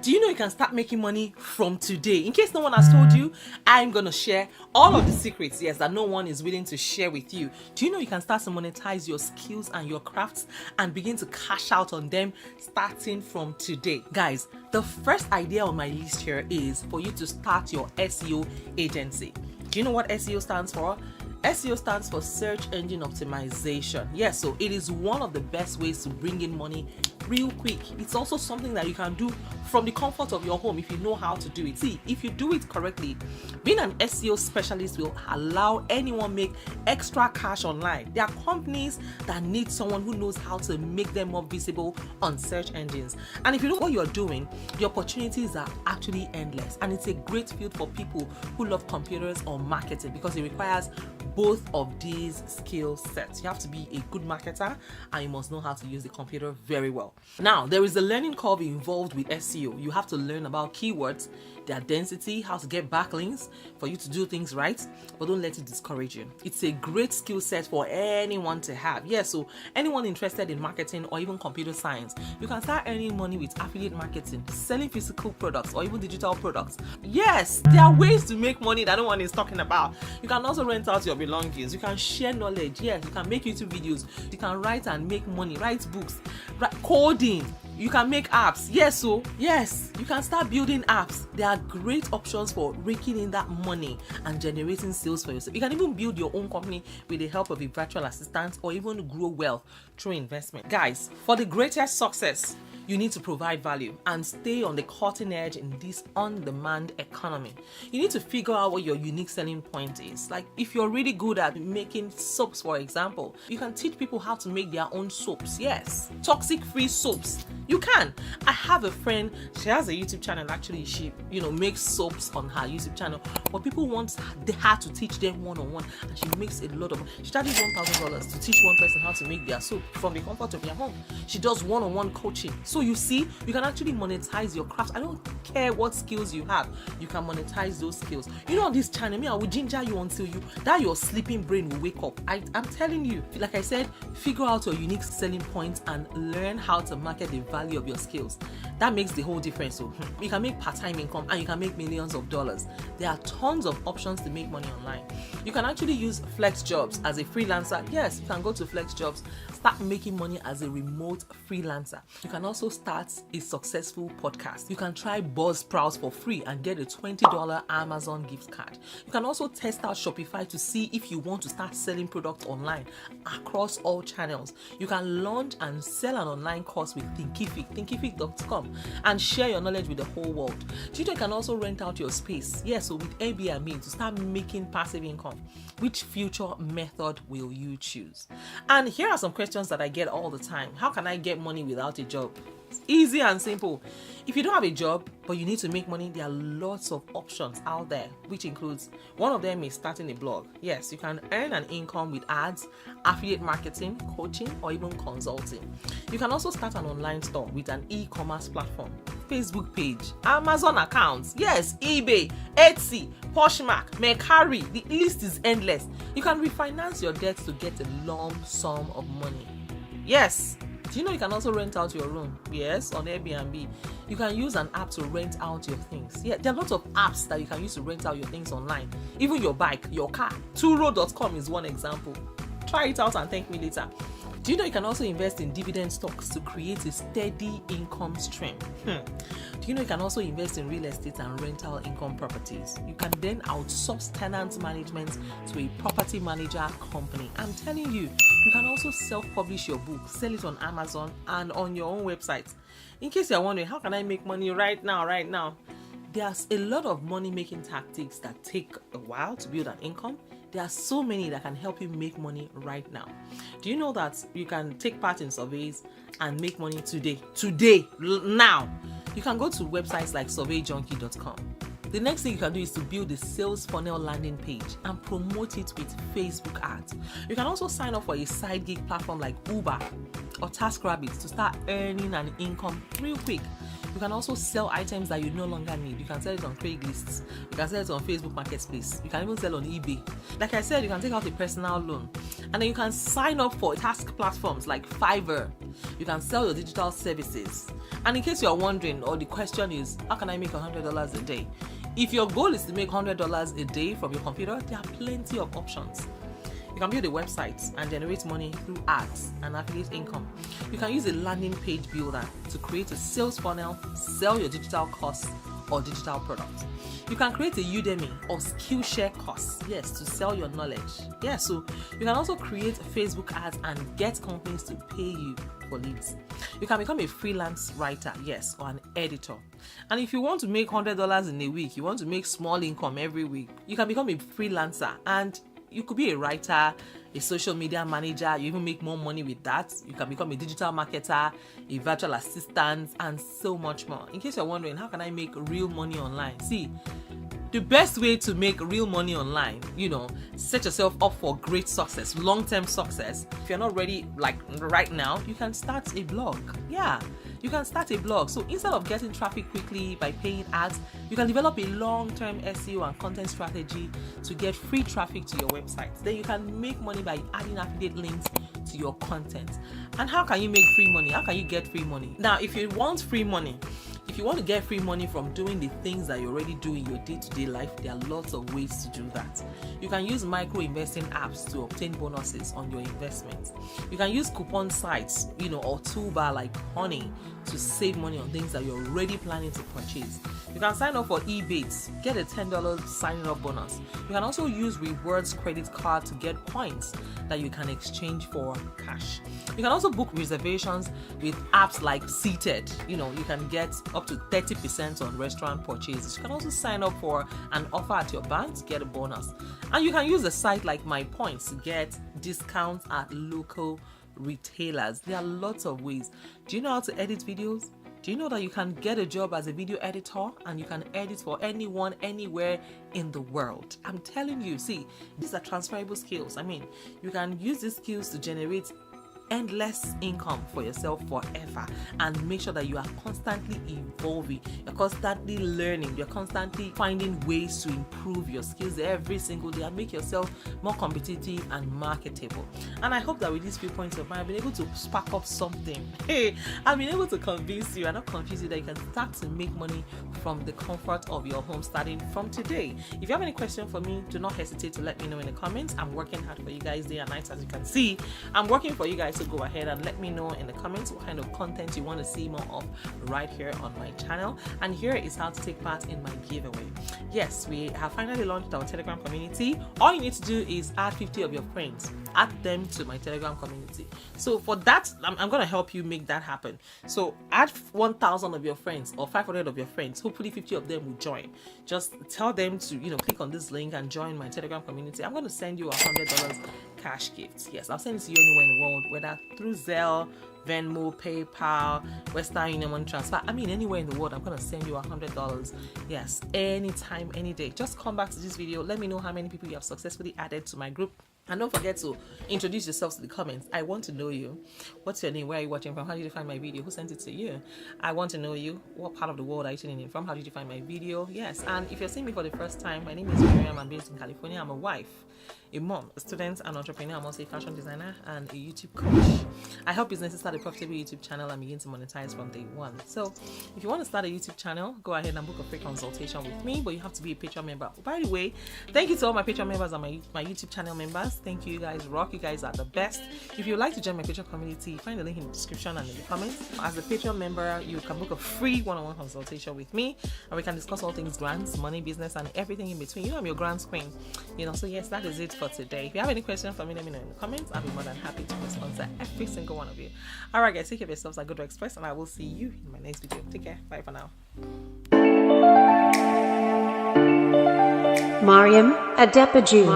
Do you know you can start making money from today? In case no one has told you, I'm going to share all of the secrets, yes, that no one is willing to share with you. Do you know you can start to monetize your skills and your crafts and begin to cash out on them starting from today? Guys, the first idea on my list here is for you to start your SEO agency. Do you know what SEO stands for? SEO stands for search engine optimization. Yes, so it is one of the best ways to bring in money real quick. It's also something that you can do from the comfort of your home if you know how to do it. See, if you do it correctly, being an SEO specialist will allow anyone make extra cash online. There are companies that need someone who knows how to make them more visible on search engines. And if you know what you're doing, the opportunities are actually endless. And it's a great field for people who love computers or marketing because it requires both of these skill sets. You have to be a good marketer and you must know how to use the computer very well. Now, there is a learning curve involved with SEO. You have to learn about keywords, their density, how to get backlinks for you to do things right, but don't let it discourage you. It's a great skill set for anyone to have. Yes, so anyone interested in marketing or even computer science, you can start earning money with affiliate marketing, selling physical products or even digital products. Yes, there are ways to make money that no one is talking about. You can also rent out your belongings. You can share knowledge. Yes, you can make YouTube videos. You can write and make money, write books, write coding. You can make apps. Yes, you can start building apps. There are great options for raking in that money and generating sales for yourself. You can even build your own company with the help of a virtual assistant or even grow wealth through investment. Guys, for the greatest success, you need to provide value and stay on the cutting edge in this on-demand economy. You need to figure out what your unique selling point is. Like if you're really good at making soaps, for example, you can teach people how to make their own soaps. Yes, toxic-free soaps. You can. I have a friend, she has a YouTube channel. Actually, she makes soaps on her YouTube channel, but people want her to teach them one-on-one, and she makes a lot of money. She charges $1,000 to teach one person how to make their soap from the comfort of their home. She does one-on-one coaching. So you see, you can actually monetize your craft. I don't care what skills you have, you can monetize those skills. On this channel, I will ginger you until your sleeping brain will wake up. I'm telling you, like I said, figure out your unique selling points and learn how to market the value of your skills. That makes the whole difference. So you can make part-time income and you can make millions of dollars. There are tons of options to make money online. You can actually use flex jobs as a freelancer. Yes, you can go to flex jobs, start making money as a remote freelancer. You can also start a successful podcast. You can try Buzzsprout for free and get a $20 Amazon gift card. You can also test out Shopify to see if you want to start selling products online across all channels. You can launch and sell an online course with thinkific.com and share your knowledge with the whole world. You can also rent out your space. Yes, so with Airbnb to start making passive income. Which future method will you choose? And here are some questions that I get all the time. How can I get money without a job? It's easy and simple. If you don't have a job but you need to make money, there are lots of options out there, which includes, one of them is starting a blog. Yes, you can earn an income with ads, affiliate marketing, coaching, or even consulting. You can also start an online store with an e-commerce platform, Facebook page, Amazon accounts, yes, eBay, Etsy, Poshmark, Mercari. The list is endless. You can refinance your debts to get a lump sum of money. Yes. Do you know you can also rent out your room? Yes, on Airbnb. You can use an app to rent out your things. Yeah, there are lots of apps that you can use to rent out your things online. Even your bike, your car. Turo.com is one example. Try it out and thank me later. Do you know you can also invest in dividend stocks to create a steady income stream? Do you know you can also invest in real estate and rental income properties? You can then outsource tenant management to a property manager company. I'm telling you, you can also self-publish your book, sell it on Amazon and on your own website. In case you're wondering, how can I make money right now? There's a lot of money-making tactics that take a while to build an income. There are so many that can help you make money right now. Do you know that you can take part in surveys and make money today, now? You can go to websites like surveyjunkie.com. The next thing you can do is to build a sales funnel landing page and promote it with Facebook ads. You can also sign up for a side gig platform like Uber or TaskRabbit to start earning an income real quick. You can also sell items that you no longer need. You can sell it on Craigslist. You can sell it on Facebook Marketplace. You can even sell on eBay. Like I said, you can take out a personal loan, and then you can sign up for task platforms like Fiverr. You can sell your digital services. And in case you're wondering, or the question is, how can I make $100 a day? If your goal is to make $100 a day from your computer, there are plenty of options. You can build a website and generate money through ads and affiliate income. You can use a landing page builder to create a sales funnel, sell your digital course or digital product. You can create a Udemy or Skillshare course, yes, to sell your knowledge. Yeah, so you can also create Facebook ads and get companies to pay you for leads. You can become a freelance writer, yes, or an editor. And if you want to make $100 in a week, you want to make small income every week, you can become a freelancer, and you could be a writer, a social media manager. You even make more money with that. You can become a digital marketer, a virtual assistant, and so much more. In case you're wondering, how can I make real money online? See, the best way to make real money online, set yourself up for great success, long-term success. If you're not ready, like right now, you can start a blog. Yeah, you can start a blog. So instead of getting traffic quickly by paying ads, you can develop a long-term SEO and content strategy to get free traffic to your website. Then you can make money by adding affiliate links to your content. And how can you make free money? How can you get free money? Now, if you want free money, if you want to get free money from doing the things that you already do in your day-to-day life, there are lots of ways to do that. You can use micro-investing apps to obtain bonuses on your investments. You can use coupon sites, or toolbar like Honey to save money on things that you're already planning to purchase. You can sign up for Ebates, get a $10 signing up bonus. You can also use rewards credit card to get points that you can exchange for cash. You can also book reservations with apps like Seated. You can get up to 30% on restaurant purchases. You can also sign up for an offer at your bank to get a bonus. And you can use a site like My Points to get discounts at local retailers. There are lots of ways. Do you know how to edit videos? Do you know that you can get a job as a video editor and you can edit for anyone, anywhere in the world? I'm telling you, see, these are transferable skills. You can use these skills to generate endless income for yourself forever, and make sure that you are constantly evolving, you're constantly learning, you're constantly finding ways to improve your skills every single day and make yourself more competitive and marketable. And I hope that with these few points of mine, I've been able to spark up something. Hey, I've been able to convince you and not confuse you that you can start to make money from the comfort of your home starting from today. If you have any question for me, do not hesitate to let me know in the comments. I'm working hard for you guys day and night. As you can see, I'm working for you guys. So go ahead and let me know in the comments what kind of content you want to see more of right here on my channel. And here is how to take part in my giveaway. Yes, we have finally launched our Telegram community. All you need to do is add 50 of your friends, add them to my Telegram community. So for that, I'm going to help you make that happen. So add 1,000 of your friends or 500 of your friends. Hopefully 50 of them will join. Just tell them to click on this link and join my Telegram community. I'm going to send you $100 cash gifts. Yes, I'll send it to you anywhere in the world, whether through Zelle, Venmo, PayPal, Western Union money transfer. Anywhere in the world, I'm going to send you $100. Yes, anytime, any day. Just come back to this video. Let me know how many people you have successfully added to my group. And don't forget to introduce yourselves to the comments. I want to know you. What's your name? Where are you watching from? How did you find my video? Who sent it to you? I want to know you. What part of the world are you tuning in from? How did you find my video? Yes, and if you're seeing me for the first time, my name is Miriam. I'm based in California. I'm a wife, a mom, a student, an entrepreneur. I'm also a fashion designer and a YouTube coach. I help businesses start a profitable YouTube channel and begin to monetize from day one. So if you want to start a YouTube channel, go ahead and book a free consultation with me, but you have to be a Patreon member. By the way, thank you to all my Patreon members and my YouTube channel members. Thank you, guys rock. You guys are the best. If you'd like to join my Patreon community, find the link in the description and in the comments. As a Patreon member, you can book a free one-on-one consultation with me, and we can discuss all things grants, money, business, and everything in between. I'm your grants queen. So yes, that is it for today. If you have any questions for me, let me know in the comments. I'll be more than happy to respond to every single one of you. All right, guys, take care of yourselves at Good Express, and I will see you in my next video. Take care. Bye for now. Mariam Adepaju.